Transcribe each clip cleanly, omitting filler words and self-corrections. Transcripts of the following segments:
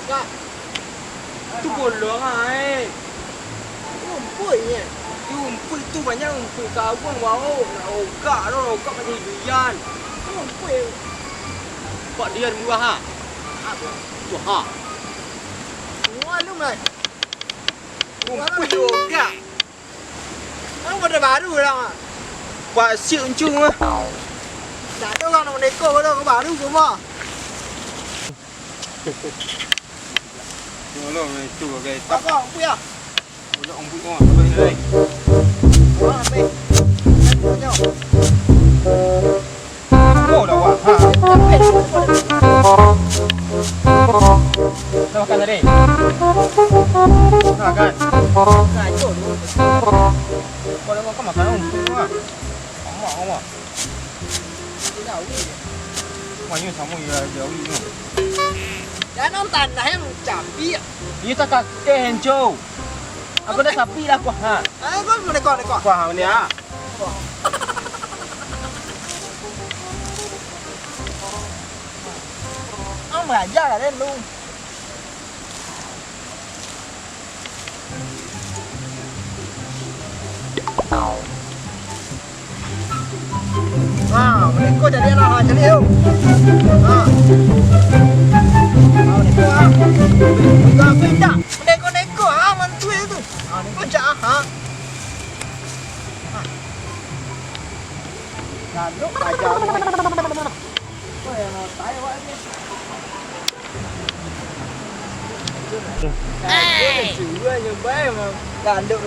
Kak, Itu bolong ay. rumputnya. Rumput itu banyak rumput kawang bau. Nak ogak lo, ogak macam durian. Rumput. Pak dia murah ha. Apa? Tu ha. Wah, lu mah. Rumput tu ogak. Ang pada baru lah. Pak sik uncung ah. Tak tahu kan orang neko kalau baru semua. Tolong itu okey. Tak Apa? Apa ya? boleh ombut kau. Apa ni? Orang apa? Tengok. Oh dah wah. Ha. Dah makan tadi? Dah makan. Nah, itu dulu. Boleh makan makan ombut ah. Amak. Tidak tahu. Banyak sama ya jauh ni. Dan orang tanah yang capi. Dia tak kakek henco. Aku dah sapi dah aku ha. Kau mau neko. Aku ha ni ah. Ông belajar lah lu. Mereka jadi anak jadi eu. Mereka juga beda. Mereka mantu itu. Mereka jahat. Lalu aja lu. Kau yang mau tanya apa ni? Juga nyoba emang ganduk.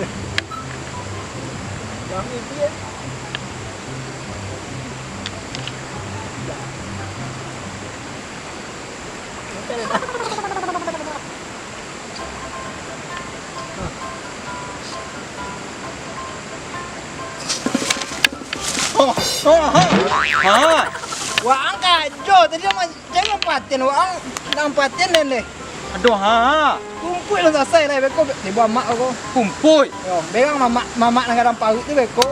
Yang itu ya. Ha. Wang kajo tadi mah jangan paten wang nang paten nele. Aduh ha. Kumpul lah selesai lah beko di bawah mak aku. Kumpul. Yo, begang mama nang kadang paut tu beko.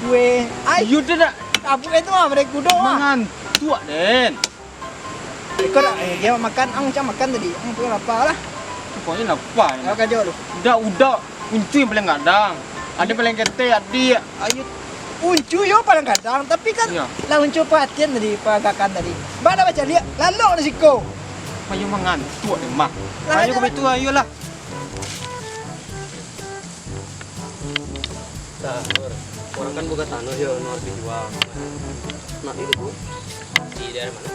Kue ai You dah nak abu itu mah mereka kudo mah. mengantuk den. Beko dah dia makan ang macam makan tadi. Ang tu apa lah. Pokoknya apa ni? Aku kajo lu. Udah kunci yang paling kadang. Ada paling kete adik. Ayo uncu yo paling kadang tapi kan Iya. lah uncu paten tadi pagakan tadi. Mana baca dia lalu risiko. Mayu mengantuk deh mak. Lah, Ayo ada- ke itu ayolah. Orang kan buka tanah ya, harus dijual. Nah itu di daerah mana?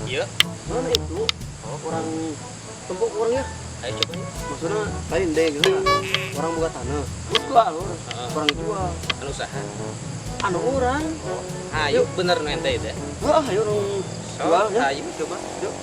Iya. Mana itu? Oh, orang tembok orangnya. Ayo coba ya. Maksudnya lain deh gitu. Orang buka tanah. Jual orang jual. Anu usaha. Anu orang. Ayo bener ente itu ya. Ayo orang jual ya. Ayo coba. Yuk.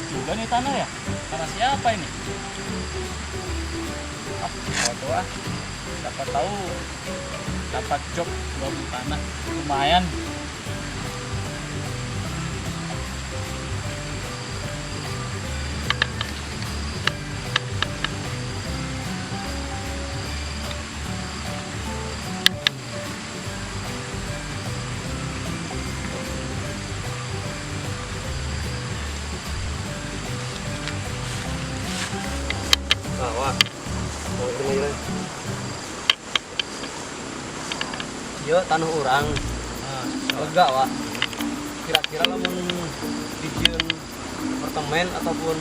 Juga nih tanah ya? Tanah siapa ini? Waduh ah. Siapa tahu dapat job jual tanah lumayan. Wah. Mau itu aja. Yo tanah orang. Enggak, Wak. Kira-kira lamun dijieun apartemen ataupun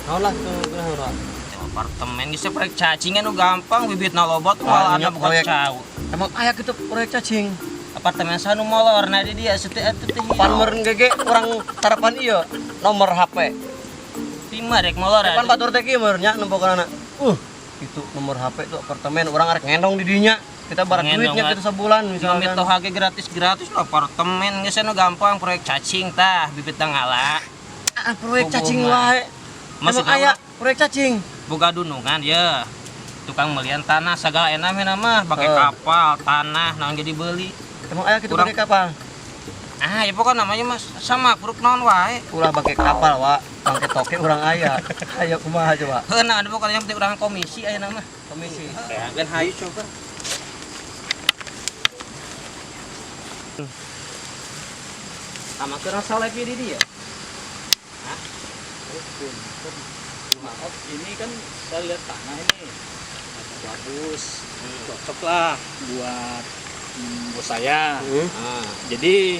naon lah itu kunaon, Wak. Apartemen geus proyek cacingan nu gampang bibitna lobot malah nya anda bukan proyek. cau. Emang aya kitu proyek cacing. Apartemen sanu molor na di dia seutik atuh teh. Panmer gege orang sarapan ieu nomor HP. Lima rek molor. Pan batur teh kieu nya nempokeunana. Itu nomor HP itu apartemen orang arek ngendong di dinya. Kita barang Ngendong, duitnya Wak. kita sebulan Misalkan misalkan. toh hage gratis lo apartemen geus anu gampang proyek cacing tah bibitna ngala. Proyek cacing Hubungan. wae. Emang Maksudnya aya proyek cacing. boga dunungan ya. Tukang melian tanah segala enak mah pakai Heeh. kapal, tanah nang jadi beli. Emang aya kitu Kurang- pakai kapal. Ah, ya pokoknya namanya mas sama buruk non wae. Ulah pakai kapal, Wak. Pangke toke orang aya. Ayo kumaha coba. Heuna ada pokoknya yang penting urang komisi aya nama. Komisi. Kan hayu coba. Sama kena salah di dia. Maaf, ini kan saya lihat tanah ini bagus, cocok lah buat bos saya. Ah. Jadi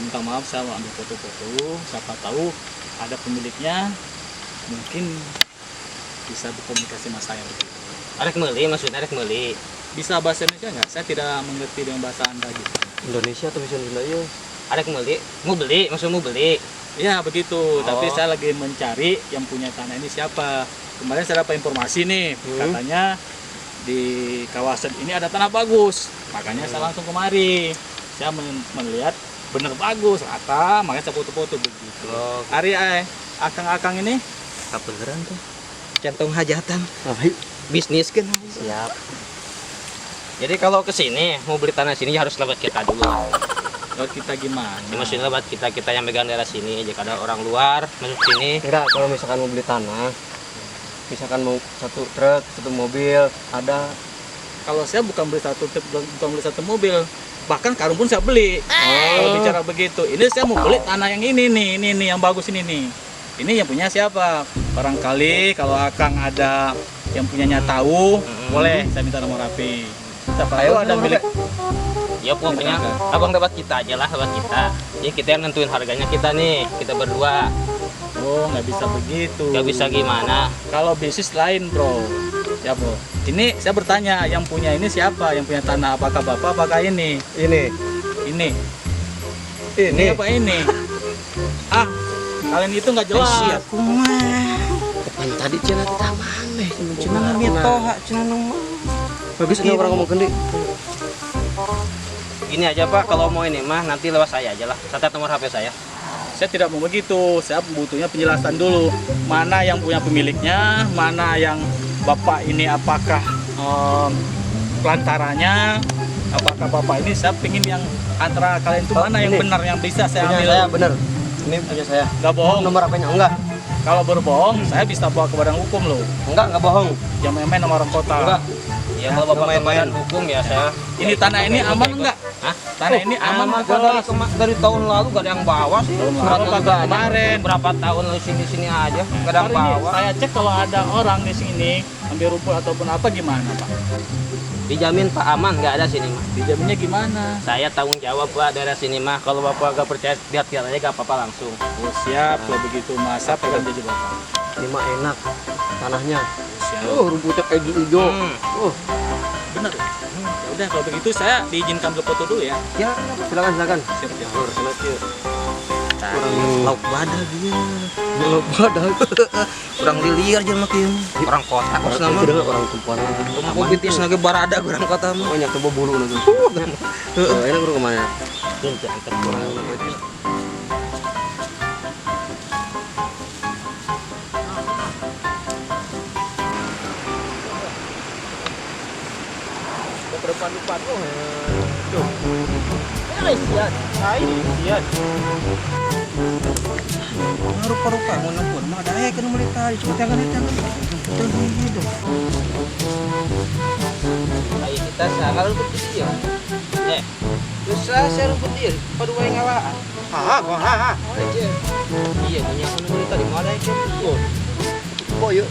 minta maaf saya mau ambil foto-foto, siapa tahu ada pemiliknya, mungkin bisa berkomunikasi sama saya begitu. Arek meuli maksudnya arek meuli. Bisa bahasa Indonesia nggak? Saya tidak mengerti dengan bahasa Anda gitu. Indonesia atau bisa Sunda ya? Arek meuli, mau beli, maksudnya mau beli. Ya begitu, tapi saya lagi mencari yang punya tanah ini siapa. Kemarin saya dapat informasi nih, katanya di kawasan ini ada tanah bagus. Makanya saya langsung kemari. Saya melihat bener bagus, rata, makanya saya foto-foto begitu. Ari akang-akang ini Kabeneran tuh. Centong hajatan. Ayo. Bisnis kan. Siap. Jadi kalau ke sini mau beli tanah sini harus lewat kita dulu. lewat kita gimana? Ya, maksudnya lewat kita yang megang daerah sini. Jika ada orang luar masuk sini, Enggak, kalau misalkan mau beli tanah, misalkan mau satu truk, satu mobil, ada. Kalau saya bukan beli satu mobil, bahkan karung pun saya beli. Kalau bicara begitu, ini saya mau beli tanah yang ini nih, yang bagus ini nih. Ini yang punya siapa? Barangkali kalau Akang ada yang punyanya tahu, boleh saya minta nomor HP. Siapa tahu ada milik. ya pokoknya abang lewat kita aja lah, lewat kita. Jadi kita yang nentuin harganya kita nih, kita berdua. Oh, nggak bisa begitu. Nggak bisa gimana? Kalau bisnis lain, bro. Ya, bro. Ini saya bertanya, yang punya ini siapa? Yang punya tanah, apakah bapak, apakah ini? Ini. Ini. Ini apa ini? Ah, kalian itu nggak jelas. Aku mah. Kapan tadi cina kita mana? Cina nabi toha, cina nung. Bagus ini orang ngomong kendi. Gini aja Pak, kalau mau ini mah nanti lewat saya aja lah. Catat nomor HP saya. Saya tidak mau begitu. Saya butuhnya penjelasan dulu. Mana yang punya pemiliknya, mana yang bapak ini, apakah pelantarannya, apakah bapak ini. Saya pingin yang antara kalian itu mana yang ini. benar, yang bisa saya Punya ambil. saya bener. Ini punya saya. Nggak bohong. Nomor HP-nya enggak? Kalau berbohong, saya bisa bawa ke badan hukum loh. Enggak bohong. Yang main-main sama orang kota. Enggak. Ya kalau bapak main hukum ya saya. Ini tanah ini aman enggak? Hah? Tanah ini aman Aman enggak? dari tahun lalu gak ada yang bawa sih. Tahun lalu, Suratnya tahun juga ada. kemarin. Berapa tahun lalu sini aja gak ada yang Hari ini bawa. saya cek kalau ada orang di sini ambil rumput ataupun apa gimana, Pak? Dijamin Pak aman nggak ada sini mah. Dijaminnya gimana? Saya tanggung jawab Pak daerah sini mah. Kalau bapak gak percaya lihat aja gak apa-apa langsung. Oh, siap kalau begitu masa pegang janji bapak. Ini mah enak tanahnya. Siap. Rumputnya kayak hijau. Bener ya? Ya udah kalau begitu saya diizinkan berfoto dulu ya. Ya, silakan. Siap ya. Lauk badak dia. Lauk badak. Kurang liar aja makin. Orang kota Orang nama. itu dengan orang tumpuan. Mau pitis lagi barada orang kota mah. Banyak tuh bulu nanti. Ini baru kemana? Jangan terkurang. Depan-depan. Rupa-rupa mau nempur mah ada kan mereka cuma tangan itu. Ayo kita sangat rumput dia. Susah saya rumput dia. Pada wae ngawaan. Ha. Aja. Iya banyak kan mereka di mana itu. Oh yuk,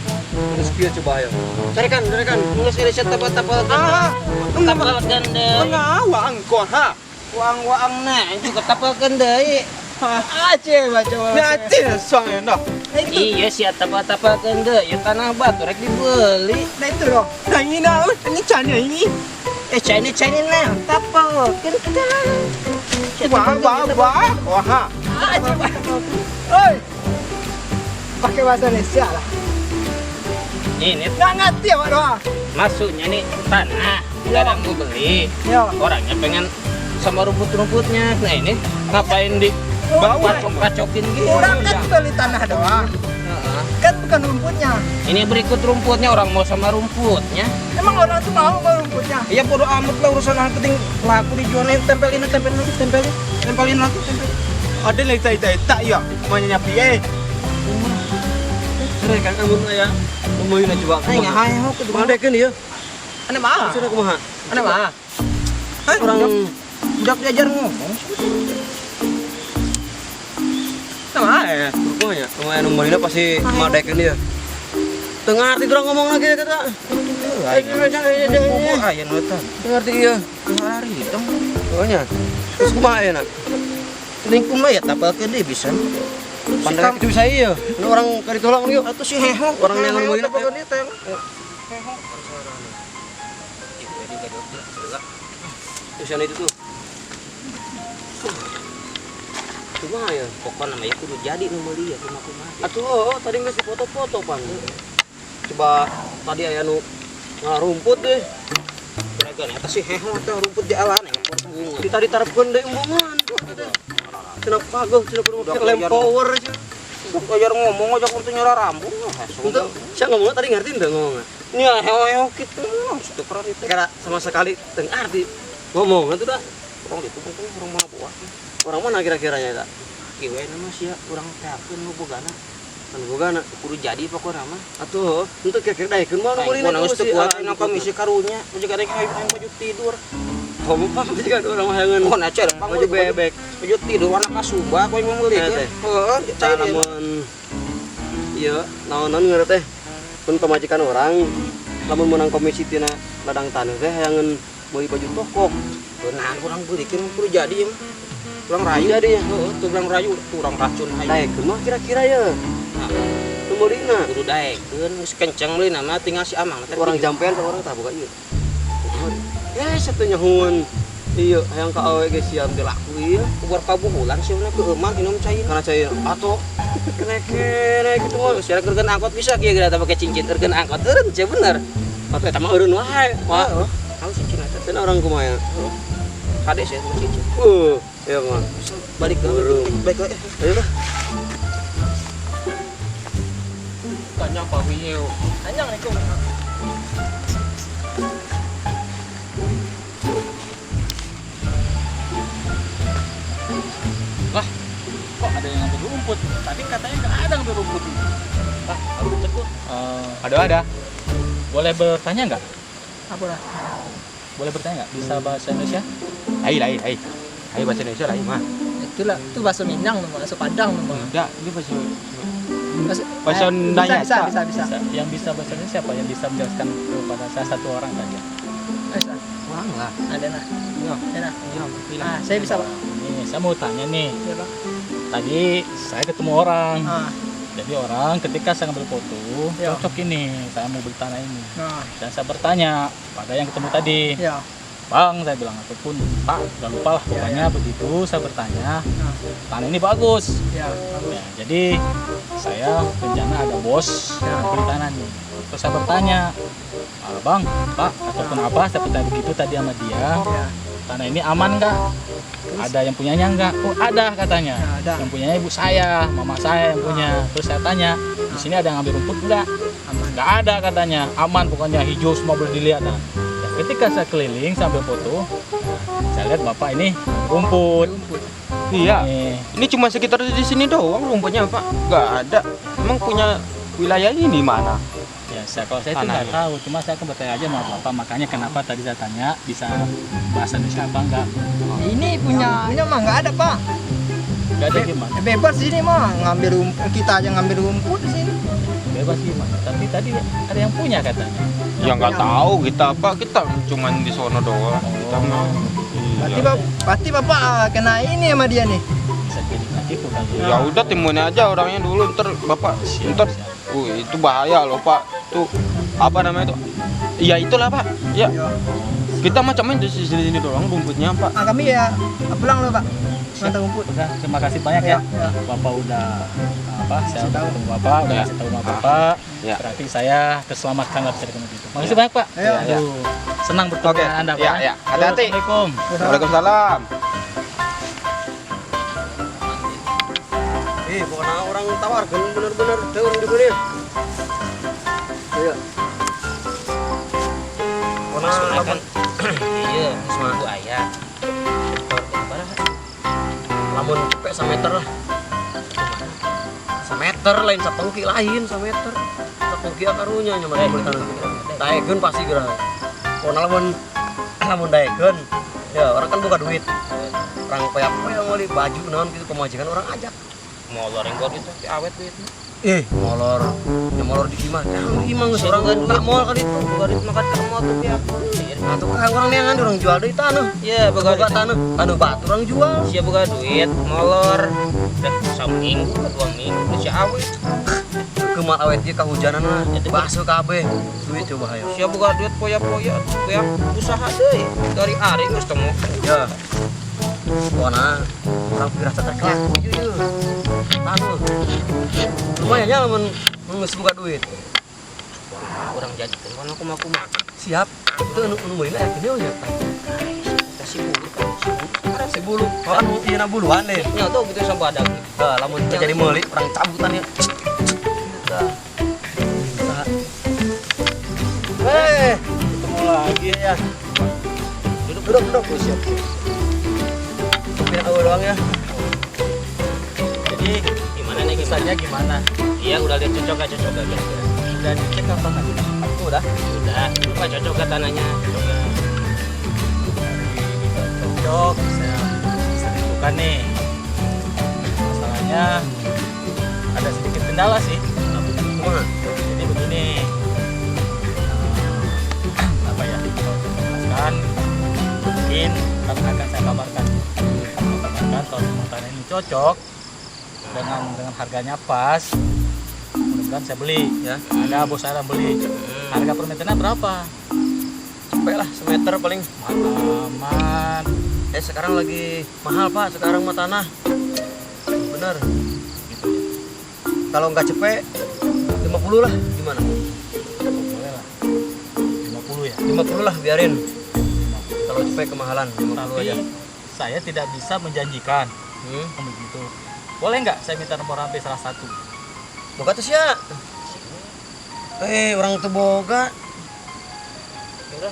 terus dia coba ayo. Carikan. Nggak saya lihat tapal-tapal ganda. Tapal ganda. Mengawang kau ha. Wang na juga tapal ganda. Aceh baca. Aceh soang dah. Iya sih tapal ganda. Ya tanah batu rek dibeli. Nah itu loh. Nah ini nah, ini China ini. China nah tapal ganda. Wah ha. Aceh. Oi. Pakai bahasa Indonesia lah. Ini Nggak ngerti ya Pak Doa. maksudnya nih tanah. Nggak ada yang mau beli. Ya. Orangnya pengen sama rumput-rumputnya. Nah ini ngapain di bacok-bacokin gitu? Orang kan beli tanah doang. Kan bukan rumputnya. Ini berikut rumputnya, orang mau sama rumputnya. Emang orang tuh mau rumput rumputnya. Iya bodo amat lah urusan yang penting laku dijual nih, tempelin lagi. Ada lah ita ya, semuanya nyapi Sering kan kamu ya, ngomongin aja coba. Ayo ayo ke Mana kan ya? Ane mah. Sudah kumaha? Ane mah. Orang Jak diajar ngomong. Sama ya. pokoknya lumayan ngomongin pasti madekin dia. Tengah arti orang ngomong lagi kata. Ayo nota. Ngerti iya. Hari dong. Pokoknya. Terus kumaha ya nak? Lingkung mah ya tapalkeun deui bisa. Pandai itu bisa iya. Ini orang kali tolong yuk. Atuh si heho. Orang yang ngomongin tapalkeun ieu teh. Tulisan itu tuh. Kumaha ya? Pokoknya namanya kudu jadi nomor dia kumaha. Atuh, tadi nggak foto-foto pan. Coba tadi aya nu ngarumput deh. Kira-kira eta si heho teh rumput jalan ya. Di tadi tarapkeun deui embungan. Cenah pageuh, cenah perlu lem power aja. Ajar ngomong aja kudu nyara rambut. Untuk saya ngomongnya tadi ngerti enggak ngomongnya? Ini heho kitu maksud keren itu. Kira sama sekali teu arti. Ngomong itu dah. Orang itu mungkin orang mana buah. Orang mana kira-kiranya tak? Kieu nama sia urang teakeun nu bogana. Kan bogana Kudu jadi pokoknya mah. atuh, untuk kira-kira daekeun mah nu Aing mulina geus teu kuat dina kami komisi karunya, juga ada yang baju tidur. Kamu paham juga orang mahangan. Oh, nacer Baju bebek. Baju tidur warna kasuba kau yang mau beli. Teh. Heeh, Cara mun iya, naon-naon ngeureut teh. Mun pamajikan orang lamun menang komisi tina ladang taneuh teh hayangeun beli baju toko. Beunang kurang beulikeun kudu jadi mah. Kurang rayu. Jadi ya. Heeh, teu kurang rayu, kurang racun hayu. Daekeun mah kira-kira ya. Nah, Nu meulina. kudu daekeun geus kenceng meuli nama tinggal si Amang teh. Orang jampean ka orang tah boga ieu. Ya satu nyahun. Iya, hayang ka awe ge siam teh laku ieu. Kubar kabuhulan sieuna keuman minum cair. Kana cair atuh kene-kene gitu mah. Sia kerkeun angkot bisa kieu geura pakai cincin kerkeun angkot eureun cia bener. Atuh eta mah eureun wae. Wah, Tahu cincin eta. cenah orang kumaha. Kade saya mau cincin. Iya mah. Balik ke balik ke Ayo lah. tanya Pak Wiyo. Anyang nih kok. Lah, kok ada yang ngambil rumput? Tadi katanya nggak ada ngambil rumput. Lah, aku tegur. Ada. Boleh bertanya nggak? Apa dah? Boleh bertanya nggak? Bisa bahasa Indonesia? Ayo bahasa Indonesia lah mah. Itulah, itu bahasa Minang nama, bahasa Padang nama. Enggak, ini bahasa Bahasa Nanya. bisa. Yang bisa bahasa Indonesia siapa? Yang bisa menjelaskan kepada saya satu orang saja. Bisa. Kurang lah. Ada nah. Iya. Ada nah. Iya, Ah, saya bisa, Pak. Ini saya mau tanya nih. Iya, Pak. Tadi saya ketemu orang. Ah, Jadi orang ketika saya ngambil foto, Ya. cocok ini. Saya mau beli tanah ini. nah, Dan saya bertanya pada yang ketemu tadi. ya. Bang, saya bilang, ataupun Pak, jangan lupa lah. Pokoknya begitu saya bertanya, Nah, tanah ini bagus. ya, bagus. Ya, jadi saya rencana ada bos yang beli tanah nih. Terus saya bertanya, Bang, Pak, ataupun apa, saya bertanya begitu tadi sama dia. Ya. Tanah ini aman nggak? Ada yang punyanya nggak? Oh, ada katanya. Ya, ada. Yang punyanya ibu saya, mama saya yang punya. Terus saya tanya, di sini ada yang ngambil rumput nggak? Aman. Nggak ada katanya. Aman pokoknya, hijau semua boleh dilihat. Nah, ya, ketika saya keliling sambil foto, saya lihat bapak ini rumput. Iya. Nih, Ini cuma sekitar di sini doang rumputnya, Pak. Enggak ada. Emang punya wilayah ini mana? ya kalau saya itu nggak Tanahnya. tahu. Cuma saya akan bertanya aja sama bapak. Makanya kenapa tadi saya tanya bisa bahasa Indonesia apa enggak? Ini punyanya mah nggak ada, Pak. Nggak ada gimana? Bebas di sini mah ngambil rumput, kita aja ngambil rumput di sini. Bebas gimana? Tapi tadi ada yang punya katanya. Ya nggak tahu kita apa. Kita cuma di sono doang. Kita mah. Berarti Bapak kena ini sama dia nih. Bisa jadi tipu kan? Ya udah timuin aja orangnya dulu. Ntar Bapak. Ntar. Itu bahaya loh, Pak. Tuh apa namanya itu? Iya itulah, Pak. Ya. Kita macam di sini doang rumputnya, Pak. Ah, kami ya pulang loh, Pak. Ngantar rumput. Udah, terima kasih banyak ya. Ya. Bapak udah saya udah ketemu Bapak, udah Ya. kasih tahu sama Bapak. Ya. Berarti saya terselamatkan lah bisa dikenal gitu. Makasih banyak, Pak. Ya. Aduh, senang bertemu Oke. dengan Anda, Pak. Ya, ya. Hati-hati. Assalamualaikum. Waalaikumsalam. Pokoknya orang tawarkan bener-bener daun di dunia. Iya. Pokoknya kan iya semua ayah lamun cepet sameter lah. Sameter lain sapengki lain sameter. Sapengki karunya nya mah beutan. Daegeun pasti geura. Pokona lamun daegeun ya orang kan buka duit. Orang paya-paya meuli baju naon gitu pemajikan orang ajak. molor yang gitu awet duit Molor. Ya molor di imah. Di imah geus urang kan tak mall kan itu. bukan duit makan ke motor ya Nah, tuh kan orang neangan orang jual deui tanah. iya Boga tanah. Tanah batu orang jual. siapa buka duit molor udah saminggu 2 minggu si awet Kemal awet ge kahujanan mah baso kabeh. Duit coba hayo. siapa buka duit poya-poya kayak usaha deh dari hari geus temu Ya. Pokona orang pirasa terkelaku ieu. Tanah. Lumayan ya lamun geus buka duit. orang jadi kan aku mau makan Siap. Itu anu meulina yakin ya. kasih bulu kan Si bulu. Oh anu ieu buluan deh. nya tuh gitu sama badak Nah, lamun jadi meuli orang cabutan ya. Ketemu lagi ya. Duduk. Siap. Biar awal doang ya. jadi gimana nih Kisahnya gimana? iya udah lihat cocok gak kira-kira Udah dicek apa nggak? Udah. udah apa cocok gak tanahnya cocok gak Cocok, saya bisa tentukan nih. Masalahnya ada sedikit kendala sih. Kumaha? Jadi begini, apa ya? Jelaskan, mungkin akan saya kabarkan kalau memang tanah ini cocok dengan harganya pas. Mudah-mudahan saya beli ya. Ada bos saya yang beli. Harga per meternya berapa? Cepet lah semeter paling. Aman. Sekarang lagi mahal Pak, sekarang mah tanah. Bener. Kalau nggak cepet 50 lah, gimana? Boleh lah. 50 ya. 50 lah biarin. Kalau cepet kemahalan 50 Tapi aja. saya tidak bisa menjanjikan begitu. Boleh nggak saya minta nomor HP salah satu? Boga tuh sia. Orang teu boga.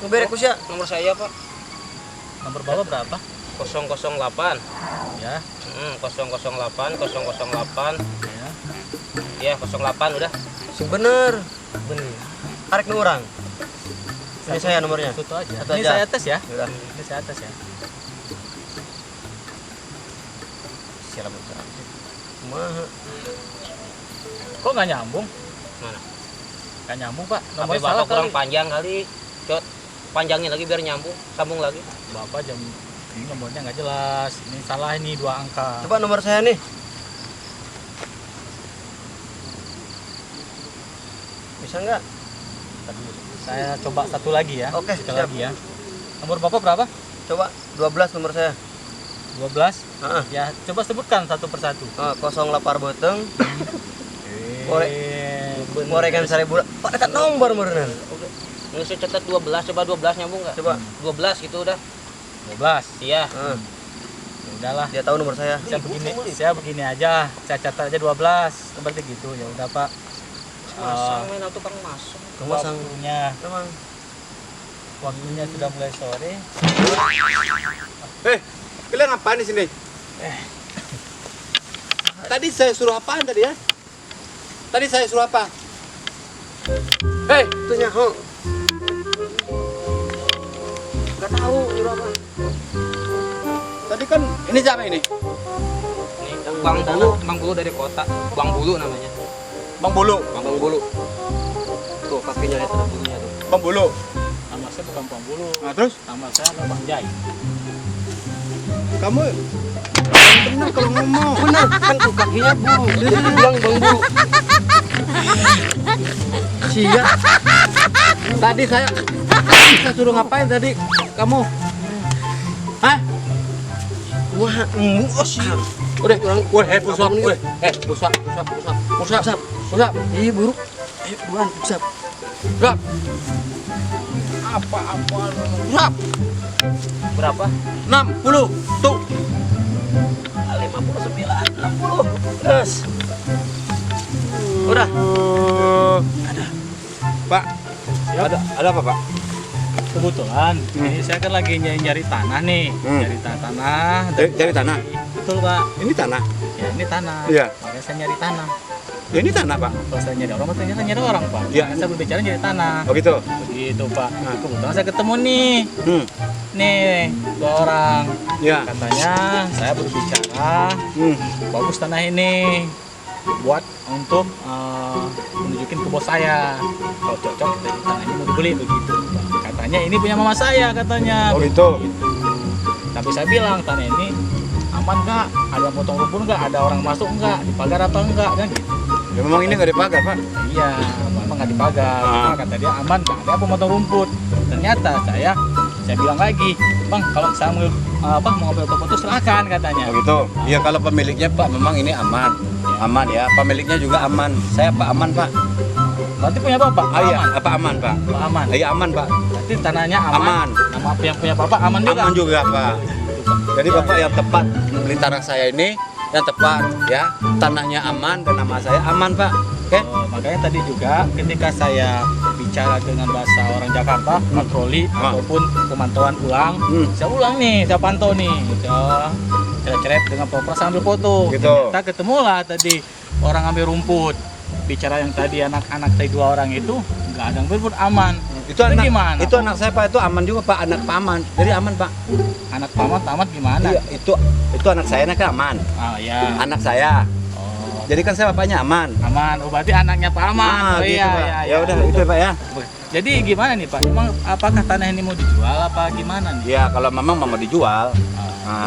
Ngeberek ku sia. nomor saya pak Nomor bapak berapa? 008 Ya, 008 008 ya. ya 08 udah Sing bener. Arek nu urang. Ini saya nomornya. Satu aja. Satu Ini aja. saya tes ya. Udah. Ini saya tes ya. Siapa bener? Kumaha? Kok nggak nyambung? mana Nggak nyambung pak. tapi Nomornya bapak salah kurang kali. panjang kali cot panjangnya lagi biar nyambung sambung lagi Bapak jam ini nomornya nggak jelas. Ini salah ini 2 angka. Coba nomor saya nih. Bisa nggak? Tadi saya coba satu lagi ya. Oke, Sekali siap. lagi ya. Nomor bapak berapa? Coba 12 nomor saya. 12. Heeh. Ya, coba sebutkan satu persatu. 08 beteng. Bener. Moregan Sarebulan. Pak dekat nomor meureun. nggak usah catat 12 coba 12 nyambung nggak Coba. 12 gitu udah 12. iya Heeh. Ya udahlah. Dia tahu nomor saya. Saya begini aja. Saya catat aja 12. Seperti gitu. Ya udah, Pak. masang main atau tukang masang Kemasang. Waktunya Emang sudah mulai sore. Kalian ngapain di sini? Tadi saya suruh apaan tadi ya? Tadi saya suruh apa? itu nyaho. Enggak tahu nyuruh apa. Tadi kan ini siapa ini? ini bang bulu dari kota bang bulu namanya Bang Bulu. bang bulu Tuh kakinya lihat ada bulunya tuh. Bang Bulu. Nama saya bukan Bang Bulu. Nah, terus Nama saya adalah Bang Jai. kamu benar kalau ngomong. Bener kan tuh kakinya bulu. Dia bilang Bang Bulu. Sia. Tadi saya suruh ngapain tadi? Kamu? Hah? Wah, sih. Udah, pusap, pusap. Iya buruk. Ayo buruan pusap. Pusap. Apa? Pusap. berapa 60. Tuh. 59 60 Terus. Udah. Pak. Ada apa, Pak? kebetulan ini saya kan lagi nyari tanah nih, nyari tanah. Cari tanah. Betul Pak. Ini tanah. Ya ini tanah. Iya. Makanya saya nyari tanah. Ya ini tanah, Pak. Kalau saya nyari orang, ternyata nyari orang Pak. Iya. Makanya saya berbicara nyari tanah. Oh gitu. Begitu Pak. Kebetulan saya ketemu nih. Hmm. Nih, 2 orang. Ya. Katanya saya berbicara, bagus tanah ini buat untuk menunjukin ke bos saya. Kalau cocok tanah ini mau dibeli begitu. Katanya ini punya mama saya katanya. Oh gitu. Tapi saya bilang tanah ini aman nggak? Ada yang potong rumput nggak? Ada orang masuk nggak? Dipagar apa enggak? Kan gitu. Ya memang ini nggak dipagar, Pak. Iya, memang nggak dipagar. Cuma kata dia aman, nggak ada apa potong rumput. Ternyata saya bilang lagi, Bang, kalau saya mau ngambil foto silakan katanya. Oh gitu. Iya kalau pemiliknya Pak memang ini aman. Aman ya. Pemiliknya juga aman. Saya Pak aman, Pak. Berarti punya bapak? Ah iya, Aman. apa aman, Pak? Pak aman. Iya aman, Pak. Berarti tanahnya aman. Aman. Nama yang punya bapak aman juga. Aman juga, Pak. Jadi Bapak yang tepat beli tanah saya ini yang tepat ya. Tanahnya aman dan nama saya aman, Pak. Oke? Oh, makanya tadi juga ketika saya bicara dengan bahasa orang Jakarta, patroli ataupun pemantauan ulang, saya ulang nih, saya pantau nih, saya ceret-ceret dengan proper sambil foto. Gitu. Ternyata ketemulah tadi orang ambil rumput. Bicara yang tadi anak-anak tadi 2 orang itu nggak ada yang berbut aman. Itu anak gimana? Itu anak saya, Pak. Itu aman juga, Pak. Anak Pak aman. Jadi aman, Pak. Anak paman tamat gimana? Iya, itu anak saya kan aman. Ah ya. Anak saya. Oh, Jadi kan saya bapaknya aman. aman. Oh, berarti anaknya Pak Aman. Oh, gitu, iya, Pak. iya, Ya iya. udah itu, Pak ya. Jadi gimana nih Pak? Emang apakah tanah ini mau dijual apa gimana nih? Ya kalau memang mau dijual,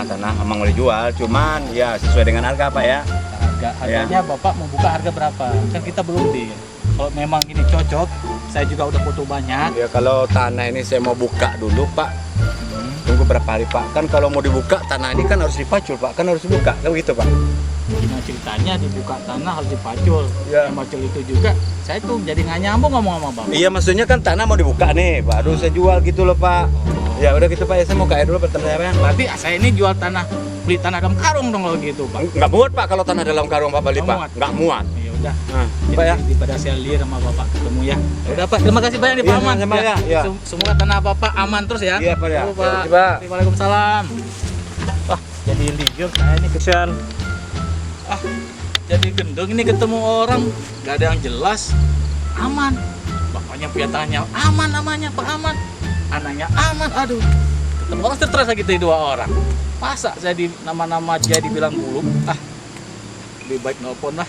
tanah memang mau dijual, cuman ya sesuai dengan harga, Pak ya. Harganya Bapak mau buka harga berapa? Kan kita belum deal. Kalau memang ini cocok, saya juga udah foto banyak. Ya kalau tanah ini saya mau buka dulu, Pak. Tunggu berapa hari, Pak? Kan kalau mau dibuka tanah ini kan harus dipacul, Pak. Kan harus dibuka, kan begitu, Pak. Gimana ceritanya dibuka tanah harus dipacul. Ya. Yang pacul itu juga saya tuh jadi nggak nyambung ngomong sama Bapak. Iya, maksudnya kan tanah mau dibuka nih, baru saya jual gitu loh, Pak. Ya udah gitu, Pak. Ya saya mau kaya dulu pertanyaannya. Berarti saya ini jual tanah, beli tanah dalam karung dong kalau gitu Pak. Nggak muat, Pak, kalau tanah dalam karung Pak beli, Nggak Pak. muat. Nggak muat. Ya udah. Nah, Jadi, Pak ya. daripada saya lihat sama Bapak ketemu ya. Ya udah Pak, terima kasih banyak nih Pak Iya, Aman. sama-sama, ya. Semoga tanah Bapak aman terus ya. Iya, Pak ya. Terima kasih, Pak. Terima kasih, Pak. Waalaikumsalam. Wah, jadi liur saya ini kesian. Jadi gendong ini ketemu orang nggak ada yang jelas. Aman. Bapaknya punya tanahnya aman namanya Pak Aman. Anaknya aman. Aduh. Ketemu orang stres lagi tuh 2 orang. Masa saya di nama-nama dia dibilang buluk? Lebih baik nelpon lah.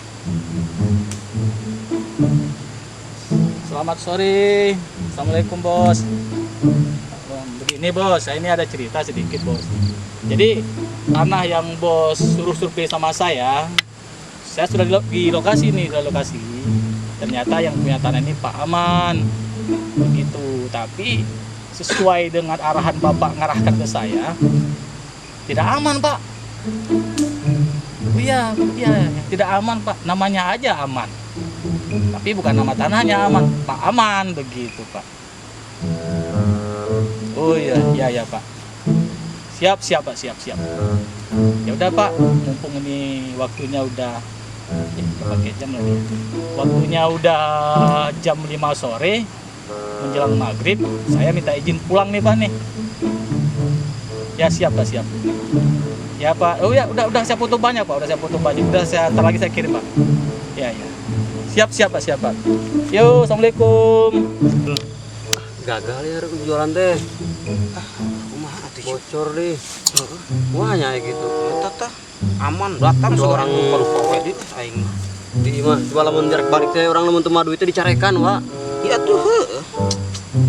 Selamat sore. Assalamualaikum bos. Begini bos, saya ini ada cerita sedikit bos. Jadi tanah yang bos suruh survei sama saya sudah di lokasi nih, di lokasi. Ternyata yang punya tanah ini Pak Aman. Begitu. Tapi sesuai dengan arahan Bapak ngarahkan ke saya, tidak aman Pak. Iya, tidak aman Pak. Namanya aja aman. Tapi bukan nama tanahnya aman, Pak Aman begitu Pak. Oh iya Pak. Siap Pak, siap. Ya udah Pak, mumpung ini waktunya udah pakai jam lagi. Waktunya udah jam 5 sore menjelang maghrib, saya minta izin pulang nih Pak nih. Ya siap Pak, siap. Ya Pak, oh ya udah saya foto banyak Pak, udah saya ntar lagi saya kirim Pak. Ya. Siap Pak. Yo, assalamualaikum. Gagal ya jualan teh. Bocor deh. Wah nya gitu. Tata aman datang seorang paru-paru edit aing. Di mah coba lamun jarak balik teh orang lamun teu madu itu dicarekan, Wak. Iya tuh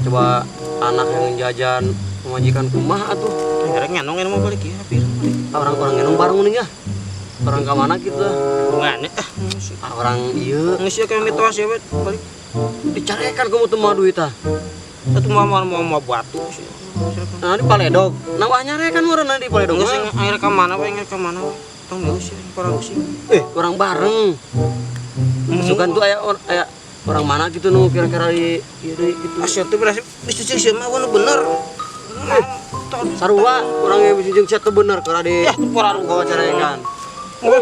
Coba anak yang jajan pemajikan kumaha atuh. Ngareng ngenong mau balik ya pir. Orang ngenong bareng mending ya. Orang ka mana gitu. Hubungannya Orang ieu ngisi kayak mitos ya balik. dicarekan kamu teu madu eta. Satu mau batu sih. Nah di Paledog. Nawah nyarekan meureun di Paledog. Nggak sih air ke mana? Tong sih orang sih. Orang bareng. Sukan tuh aya orang mana gitu nu kira-kira di gitu. Asyik tuh berarti bisa sih mah bener. Sarua orang yang bisa jeung chat teu bener kira di Orang bawa carekan. oh,